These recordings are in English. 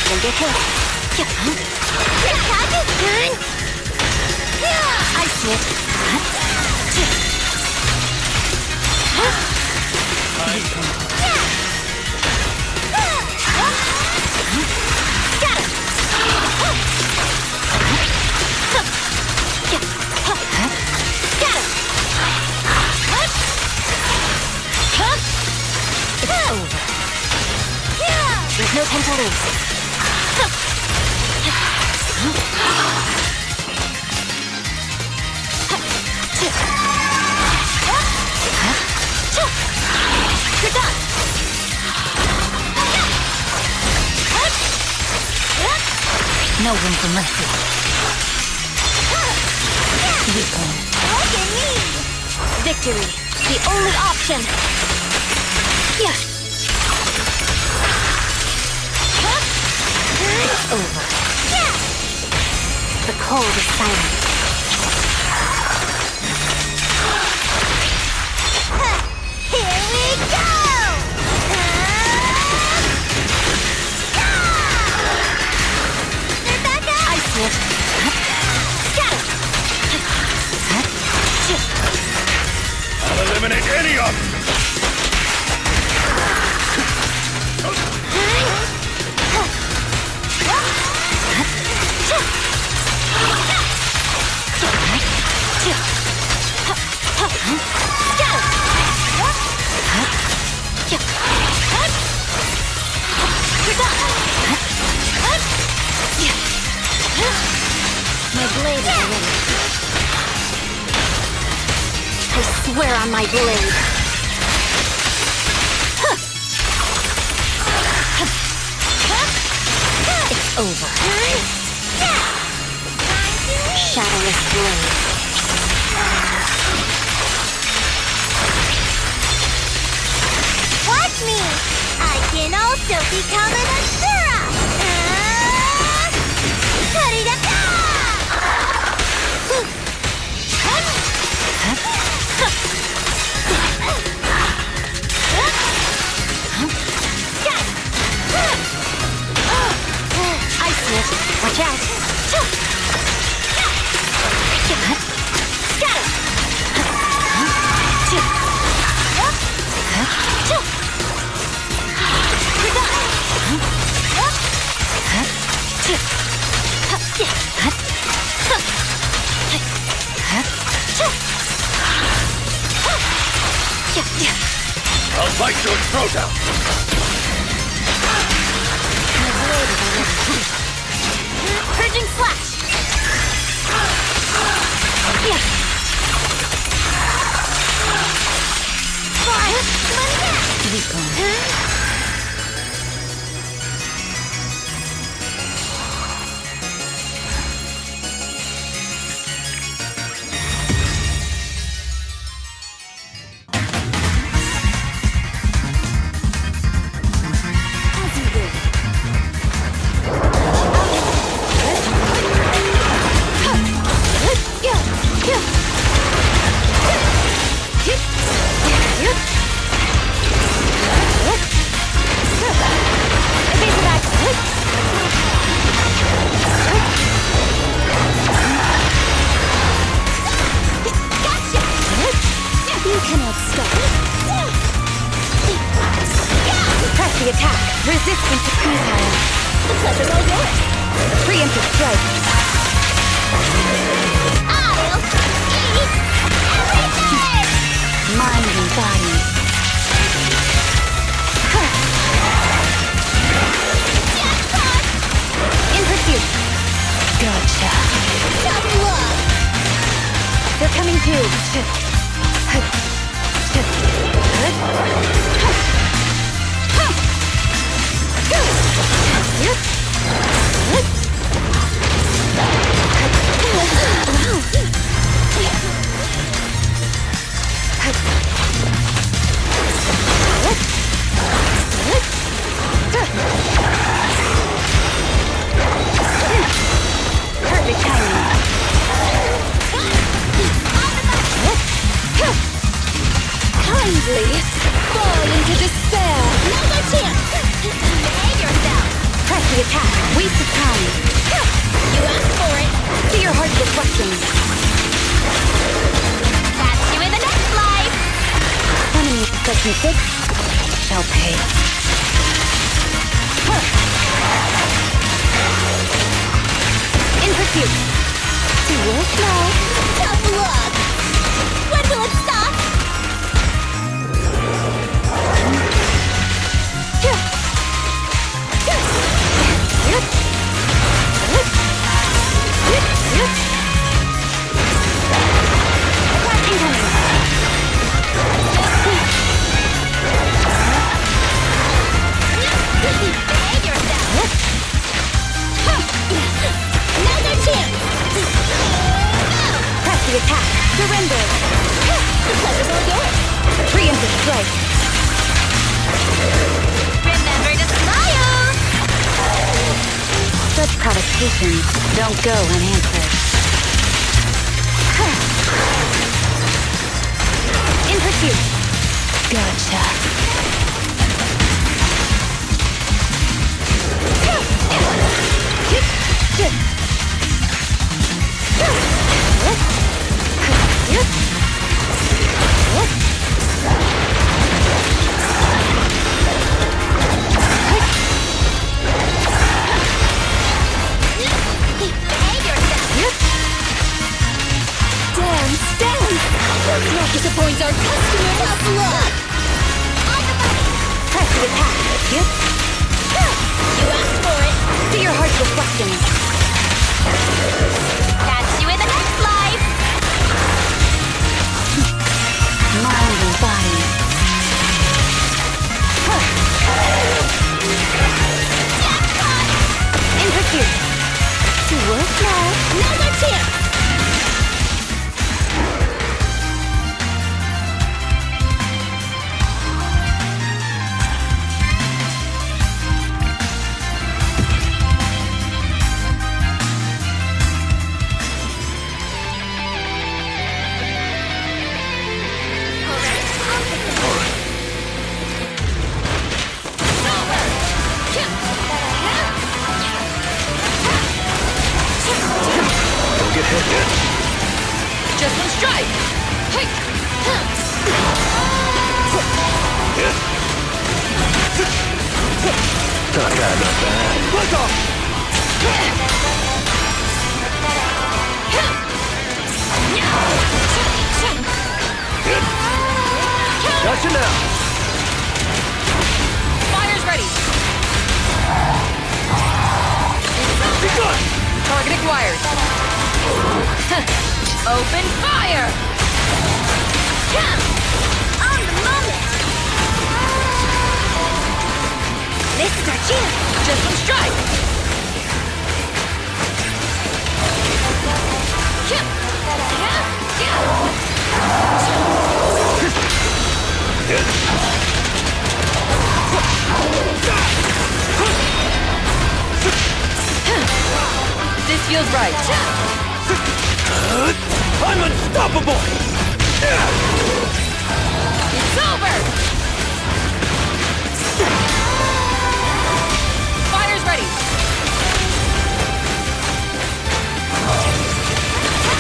Don't get hit. I see it. It's over. There's no time to lose. You're done. No room for mercy. Look at me. Victory, the only option. Yeah. It's over. Yeah. The cold is silent. Here we go! They're back up! I see it. Scatter! I'll eliminate any of them! My blade is ready. I swear on my blade. It's over. Shadowless blade. Watch me! I can also become an Asura! Hurry-da-da! I see it. Watch out! I'll bite your throat out! Purging slash! Yeah. Fly! Money back! The attack. Resistance to pre-power. The pleasure's all yours. Preemptive strike. I'll eat everything! Mind and body. In pursuit. Gotcha. Tough luck. They're coming too. Perfect timing. P6 shall pay. In pursuit. To work now. Tough luck. When will it stop? Attack! Surrender! The pleasure's all yours! Preemptive strike! Remember to smile! Such provocations don't go unanswered. In pursuit! Gotcha! Disappoints our customers. Tough luck. On the money. Press the attack. Yep. You asked for it. See your heart's reflection. Catch you in the next life. Mind and body. Jackpot. In pursuit. To work now. Now's our chance. Just one strike! Hey! Not bad. Let's go! Gotcha now! Fire's ready! Be good! Target acquired! Open fire! On the moment! This is our chance! Just one strike! This feels right. I'm unstoppable! It's over! Fire's ready!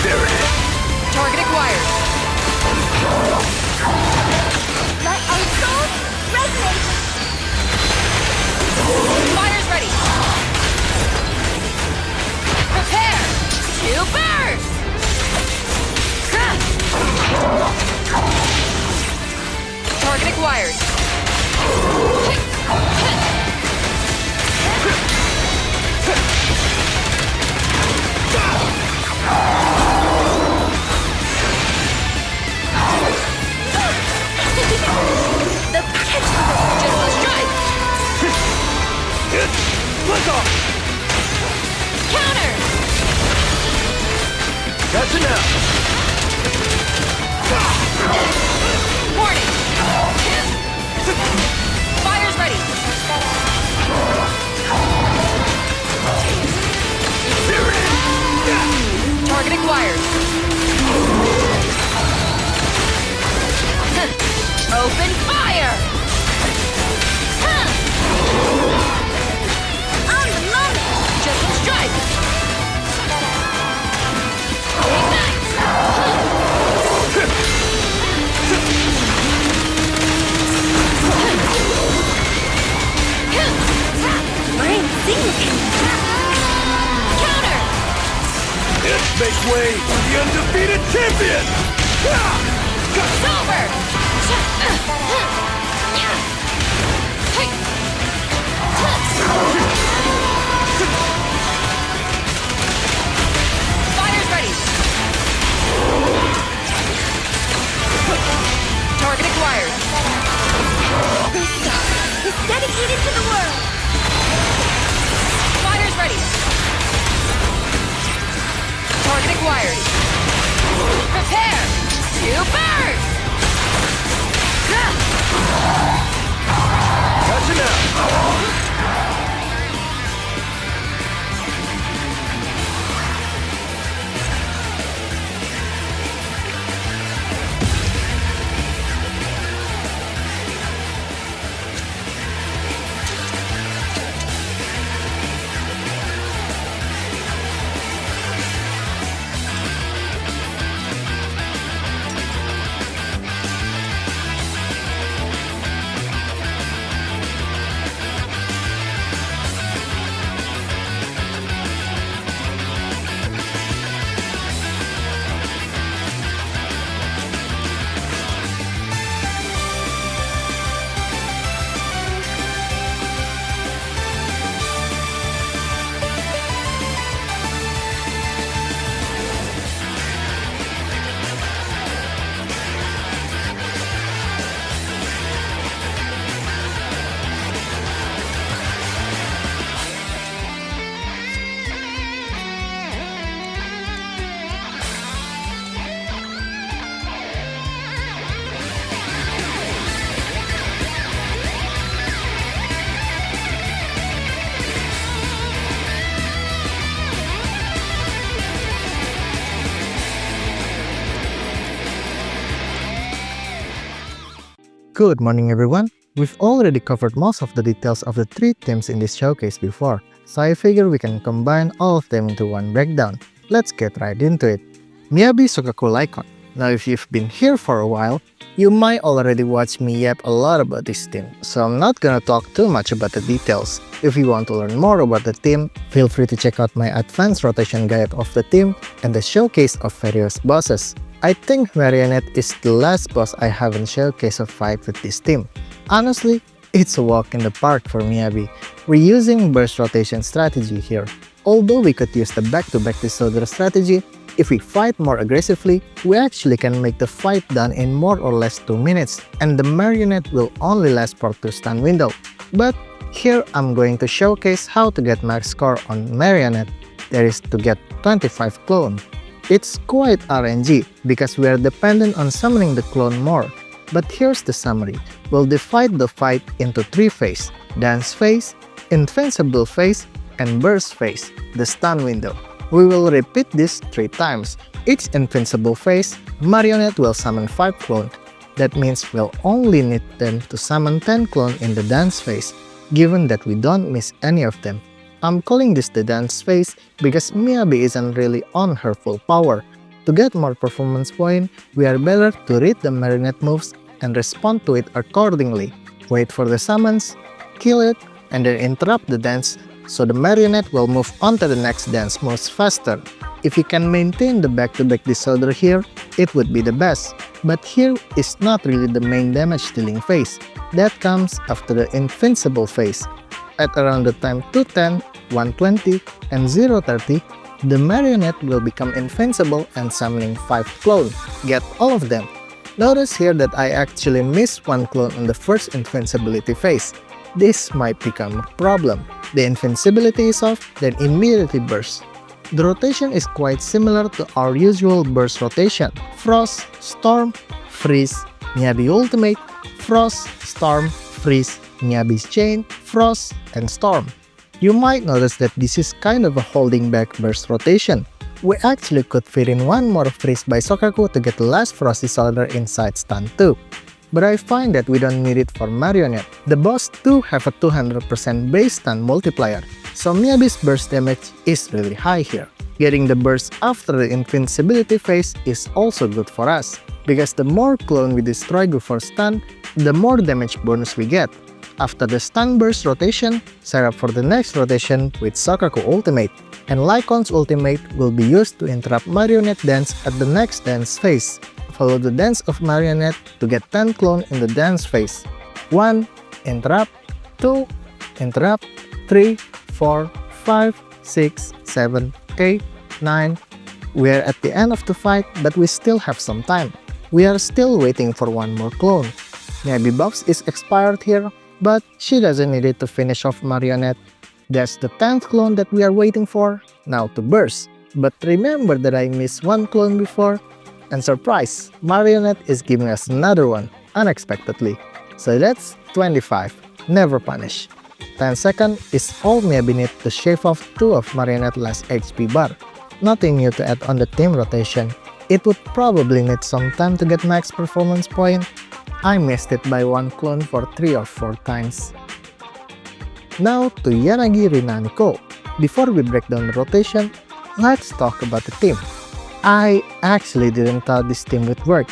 There it is! Target acquired! Let our souls resonate! Fire's ready! Prepare to burst! Target acquired. The potential just a strike. Let's off! Counter. Gotcha now! Warning. Fire's ready. There it is! Target acquired. Open fire! On the moment! Just one strike! Ignite! Make way for the undefeated champion! It's over! Fire's ready! Target acquired. This star is dedicated to the world! Fire's ready! Target acquired. Prepare to burn! Catching out! Good morning everyone! We've already covered most of the details of the 3 teams in this showcase before, so I figure we can combine all of them into one breakdown. Let's get right into it. Miyabi Sokaku Icon. Now if you've been here for a while, you might already watch me yap a lot about this team, so I'm not gonna talk too much about the details. If you want to learn more about the team, feel free to check out my advanced rotation guide of the team and the showcase of various bosses. I think Marionette is the last boss I haven't showcased a fight with this team. Honestly, it's a walk in the park for Miyabi. We're using burst rotation strategy here. Although we could use the back-to-back disorder strategy, if we fight more aggressively, we actually can make the fight done in more or less 2 minutes, and the Marionette will only last for 2 stun window. But here I'm going to showcase how to get max score on Marionette, that is to get 25 clone. It's quite RNG because we are dependent on summoning the clone more. But here's the summary. We'll divide the fight into 3 phases: dance phase, invincible phase, and burst phase, the stun window. We will repeat this 3 times. Each invincible phase, Marionette will summon 5 clone. That means we'll only need them to summon 10 clone in the dance phase, given that we don't miss any of them. I'm calling this the dance phase because Miyabi isn't really on her full power. To get more performance point, we are better to read the Marionette moves and respond to it accordingly. Wait for the summons, kill it, and then interrupt the dance so the Marionette will move on to the next dance moves faster. If you can maintain the back-to-back disorder here, it would be the best. But here is not really the main damage dealing phase. That comes after the invincible phase. At around the time 210, 120, and 030, the Marionette will become invincible and summoning 5 clone. Get all of them. Notice here that I actually missed 1 clone in the first invincibility phase. This might become a problem. The invincibility is off, then immediately burst. The rotation is quite similar to our usual burst rotation: Frost, Storm, Freeze, Miyabi Ultimate, Frost, Storm, Freeze, Miyabi's Chain, Frost, and Storm. You might notice that this is kind of a holding back burst rotation. We actually could fit in 1 more Freeze by Sokaku to get the last Frost Disorder inside stun too. But I find that we don't need it for Marionette. The boss do have a 200% base stun multiplier, so Miyabi's burst damage is really high here. Getting the burst after the invincibility phase is also good for us, because the more clone we destroy before stun, the more damage bonus we get. After the stun burst rotation, set up for the next rotation with Sokaku Ultimate. and Lycon's ultimate will be used to interrupt Marionette dance at the next dance phase. Follow the dance of Marionette to get 10 clone in the dance phase. 1. Interrupt. 2. Interrupt. 3, 4, 5, 6, 7, 8, 9. We are at the end of the fight, but we still have some time. We are still waiting for one more clone. Miyabi buffs is expired here, but she doesn't need it to finish off Marionette. That's the 10th clone that we are waiting for, now to burst. But remember that I missed one clone before, and surprise, Marionette is giving us another one, unexpectedly. So that's 25, never punish. 10 seconds is all Miyabi need to shave off 2 of Marionette's last HP bar. Nothing new to add on the team rotation. It would probably need some time to get max performance point. I missed it by one clone for 3 or 4 times. Now to Yanagi, Rina, Nicole. Before we break down the rotation, let's talk about the team. I actually didn't thought this team would work.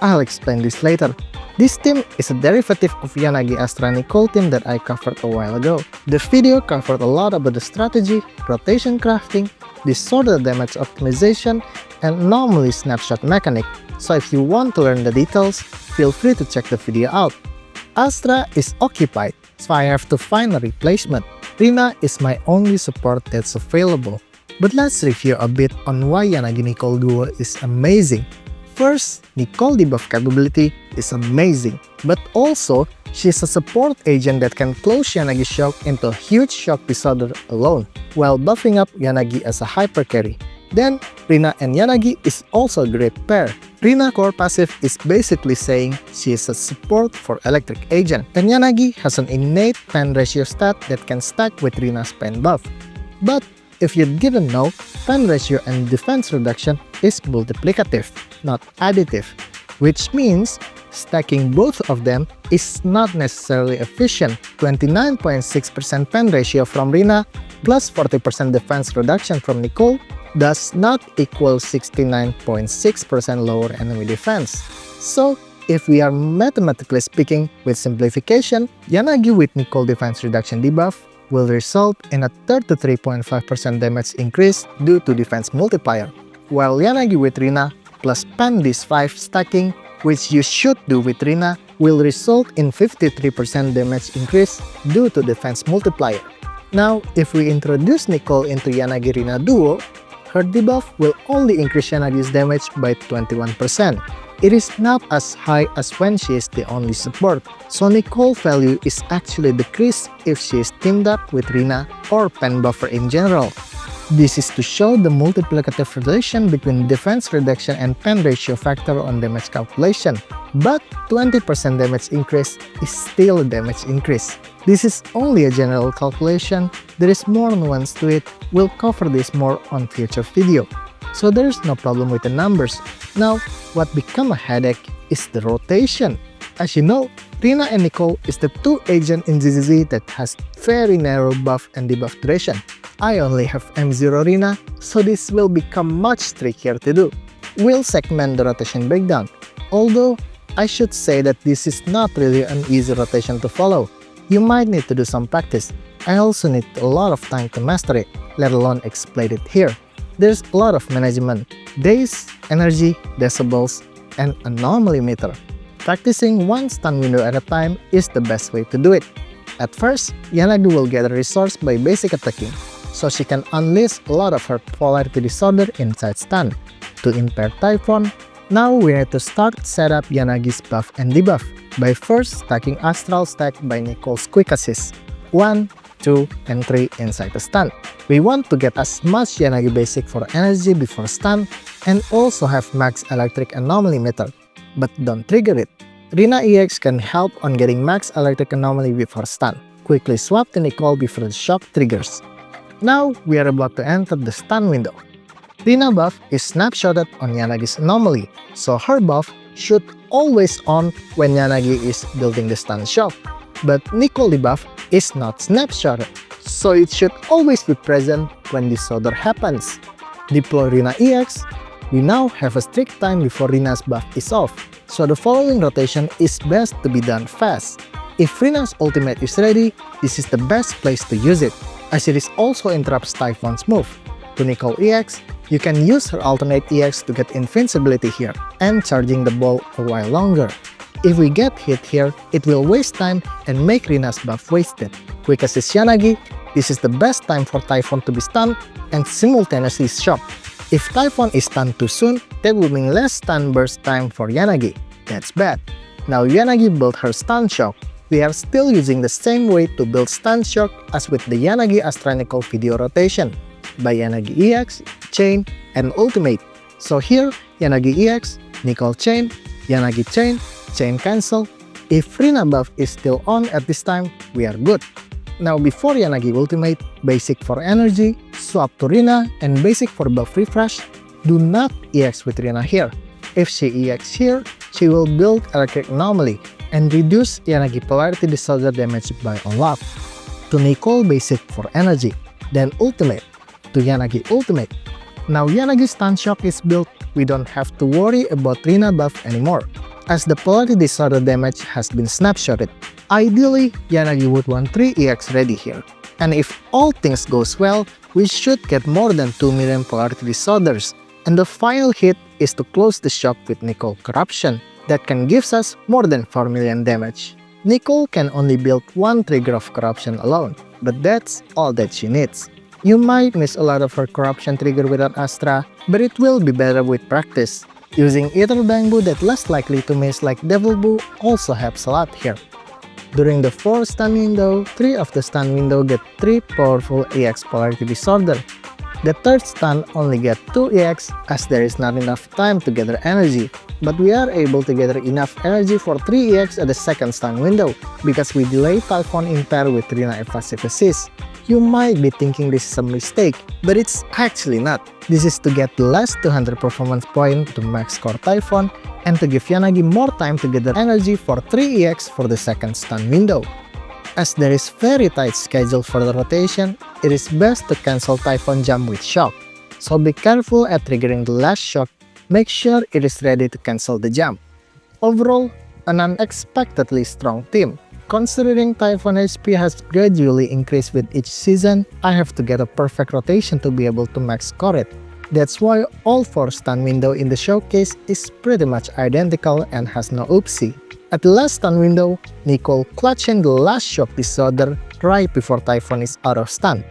I'll explain this later. This team is a derivative of Yanagi Astra Nicole team that I covered a while ago. The video covered a lot about the strategy, rotation crafting, disorder damage optimization, and anomaly snapshot mechanic. So if you want to learn the details, feel free to check the video out. Astra is occupied, so I have to find a replacement. Rina is my only support that's available. But let's review a bit on why Yanagi Nicole duo is amazing. First, Nicole debuff capability is amazing, but also she's a support agent that can close Yanagi shock into a huge shock disorder alone, while buffing up Yanagi as a hyper carry. Then, Rina and Yanagi is also a great pair. Rina core passive is basically saying she is a support for electric agent, and Yanagi has an innate pen ratio stat that can stack with Rina's pen buff. But if you didn't know, pen ratio and defense reduction is multiplicative, not additive, which means stacking both of them is not necessarily efficient. 29.6% pen ratio from Rina plus 40% defense reduction from Nicole does not equal 69.6% lower enemy defense. So, if we are mathematically speaking with simplification, Yanagi with Nicole defense reduction debuff will result in a 33.5% damage increase due to defense multiplier, while Yanagi with Rina plus pen dis5 stacking, which you should do with Rina, will result in 53% damage increase due to defense multiplier. Now, if we introduce Nicole into Yanagi Rina duo, her debuff will only increase Yanagi's damage by 21%. It is not as high as when she is the only support, so Nicole value is actually decreased if she is teamed up with Rina or pen buffer in general. This is to show the multiplicative relation between defense reduction and pen ratio factor on damage calculation, but 20% damage increase is still a damage increase. This is only a general calculation, there is more nuance to it, we'll cover this more on future video. So there's no problem with the numbers. Now, what become a headache is the rotation. As you know, Rina and Nicole is the 2 agent in ZZZ that has very narrow buff and debuff duration. I only have M0 Rina, so this will become much trickier to do. We'll segment the rotation breakdown, although I should say that this is not really an easy rotation to follow. You might need to do some practice. I also need a lot of time to master it, let alone explain it here. There's a lot of management, days, energy, decibels, and anomaly meter. Practicing one stun window at a time is the best way to do it. At first, Yanagi will get a resource by basic attacking, so she can unleash a lot of her polarity disorder inside stun. To impair Typhon, now we need to start set up Yanagi's buff and debuff by first stacking Astral Stack by Nicole's Quick Assist. 1, 2, and 3 inside the stun. We want to get as much Yanagi basic for energy before stun and also have max electric anomaly meter, but don't trigger it. Rina EX can help on getting max electric anomaly before stun. Quickly swap to Nicole before the shock triggers. Now we are about to enter the stun window. Rina buff is snapshotted on Yanagi's anomaly, so her buff should always on when Yanagi is building the stun shock. But Nicole debuff is not snapshotted, so it should always be present when disorder happens. Deploy Rina EX. We now have a strict time before Rina's buff is off, so the following rotation is best to be done fast. If Rina's ultimate is ready, this is the best place to use it, as it is also interrupts Typhon's move. To Nicole EX, you can use her alternate EX to get invincibility here and charging the ball a while longer. If we get hit here, it will waste time and make Rina's buff wasted. Quick assist Yanagi, this is the best time for Typhon to be stunned and simultaneously shocked. If Typhon is stunned too soon, that will mean less stun burst time for Yanagi. That's bad. Now Yanagi built her stun shock. We are still using the same way to build stun shock as with the Yanagi Astronomical video rotation by Yanagi EX, Chain, and Ultimate. So here, Yanagi EX, Nicole Chain, Yanagi Chain, Chain cancel. If Rina buff is still on at this time, we are good. Now before Yanagi Ultimate, basic for energy, swap to Rina, and basic for buff refresh, do not EX with Rina here. If she EX here, she will build Electric Anomaly and reduce Yanagi polarity disorder damage by a lot. To Nicole basic for energy, then Ultimate. To Yanagi Ultimate. Now Yanagi Stun Shock is built, we don't have to worry about Rina buff anymore, as the polarity disorder damage has been snapshotted. Ideally, Yanagi would want 3 EX ready here, and if all things goes well, we should get more than 2 million polarity disorders, and the final hit is to close the shock with Nicole Corruption, that can gives us more than 4 million damage. Nicole can only build 1 trigger of Corruption alone, but that's all that she needs. You might miss a lot of her Corruption trigger without Astra, but it will be better with practice. Using either Bamboo that less likely to miss like Devil Boo also helps a lot here. During the 4 stun window, 3 of the stun window get 3 powerful EX polarity disorder. The 3rd stun only get 2 EX as there is not enough time to gather energy, but we are able to gather enough energy for 3 EX at the 2nd stun window because we delay Typhon in pair with Rina evasive assist. You might be thinking this is a mistake, but it's actually not. This is to get the last 200 performance point to max score Typhon and to give Yanagi more time to gather energy for 3 EX for the 2nd stun window. As there is very tight schedule for the rotation, it is best to cancel Typhon jump with shock. So be careful at triggering the last shock, make sure it is ready to cancel the jump. Overall, an unexpectedly strong team. Considering Typhon HP has gradually increased with each season, I have to get a perfect rotation to be able to max score it. That's why all 4 stun window in the showcase is pretty much identical and has no oopsie. At the last stun window, Nicole clutching the last shock disorder right before Typhon is out of stun.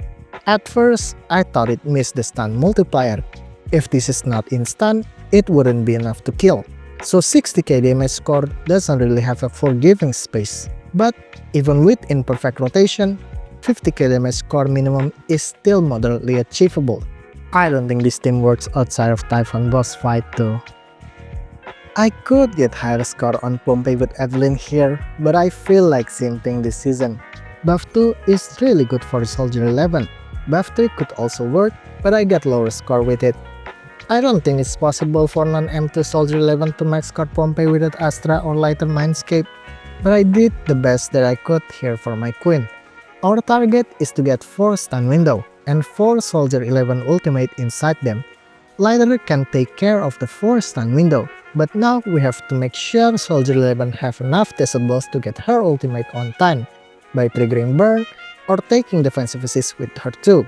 At first, I thought it missed the stun multiplier. If this is not in stun, it wouldn't be enough to kill. So 60k damage score doesn't really have a forgiving space. But even with imperfect rotation, 50k damage score minimum is still moderately achievable. I don't think this team works outside of Typhon boss fight though. I could get higher score on Pompey with Evelyn here, but I feel like same thing this season. Buff 2 is really good for Soldier 11. Buff 3 could also work, but I got lower score with it. I don't think it's possible for non-M2 Soldier 11 to max score Pompey without Astra or lighter Mindscape, but I did the best that I could here for my queen. Our target is to get 4 stun window and 4 Soldier 11 ultimate inside them. Lighter can take care of the 4 stun window, but now we have to make sure Soldier 11 have enough disables to get her ultimate on time, by triggering burn or taking defensive assist with her too.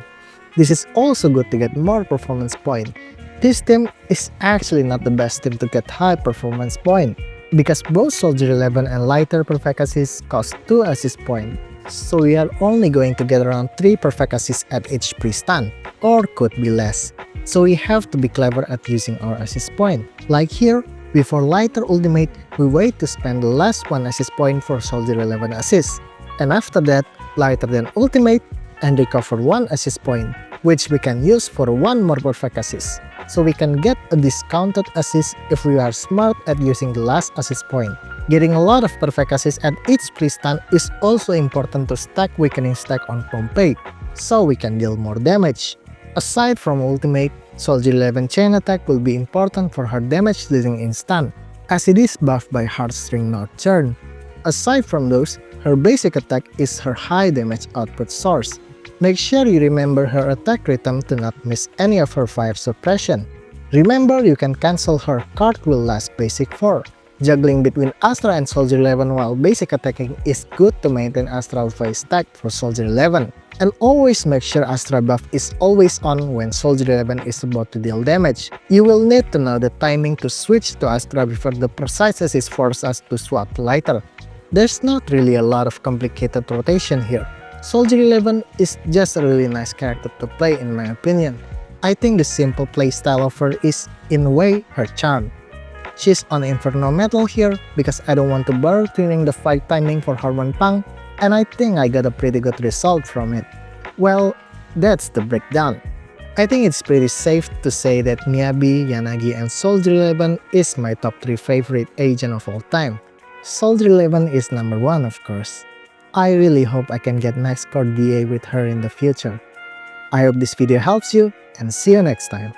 This is also good to get more performance point. This team is actually not the best team to get high performance point, because both Soldier 11 and Lighter perfect assists cost 2 assist points. So we are only going to get around 3 perfect assists at each pre-stun, or could be less. So we have to be clever at using our assist point. Like here, before Lighter ultimate, we wait to spend the last 1 assist point for Soldier 11 assist. And after that, Lighter then ultimate and recover 1 assist point, which we can use for 1 more perfect assist. So we can get a discounted assist if we are smart at using the last assist point. Getting a lot of perfect assists at each pre-stun is also important to stack weakening stack on Pompey, so we can deal more damage. Aside from ultimate, Soldier 11 chain attack will be important for her damage dealing in stun, as it is buffed by Heartstring Nocturne. Aside from those, her basic attack is her high damage output source. Make sure you remember her attack rhythm to not miss any of her fire suppression. Remember, you can cancel her cartwheel last basic 4. Juggling between Astra and Soldier 11 while basic attacking is good to maintain Astral Phase stack for Soldier 11. And always make sure Astra buff is always on when Soldier 11 is about to deal damage. You will need to know the timing to switch to Astra before the precise assist forces us to swap later. There's not really a lot of complicated rotation here. Soldier 11 is just a really nice character to play in my opinion. I think the simple playstyle of her is, in a way, her charm. She's on Inferno Metal here because I don't want to bother tuning the fight timing for Harmon Pang, and I think I got a pretty good result from it. Well, that's the breakdown. I think it's pretty safe to say that Miyabi, Yanagi, and Soldier 11 is my top 3 favorite agent of all time. Soldier 11 is number 1 of course. I really hope I can get max core DA with her in the future. I hope this video helps you, and see you next time.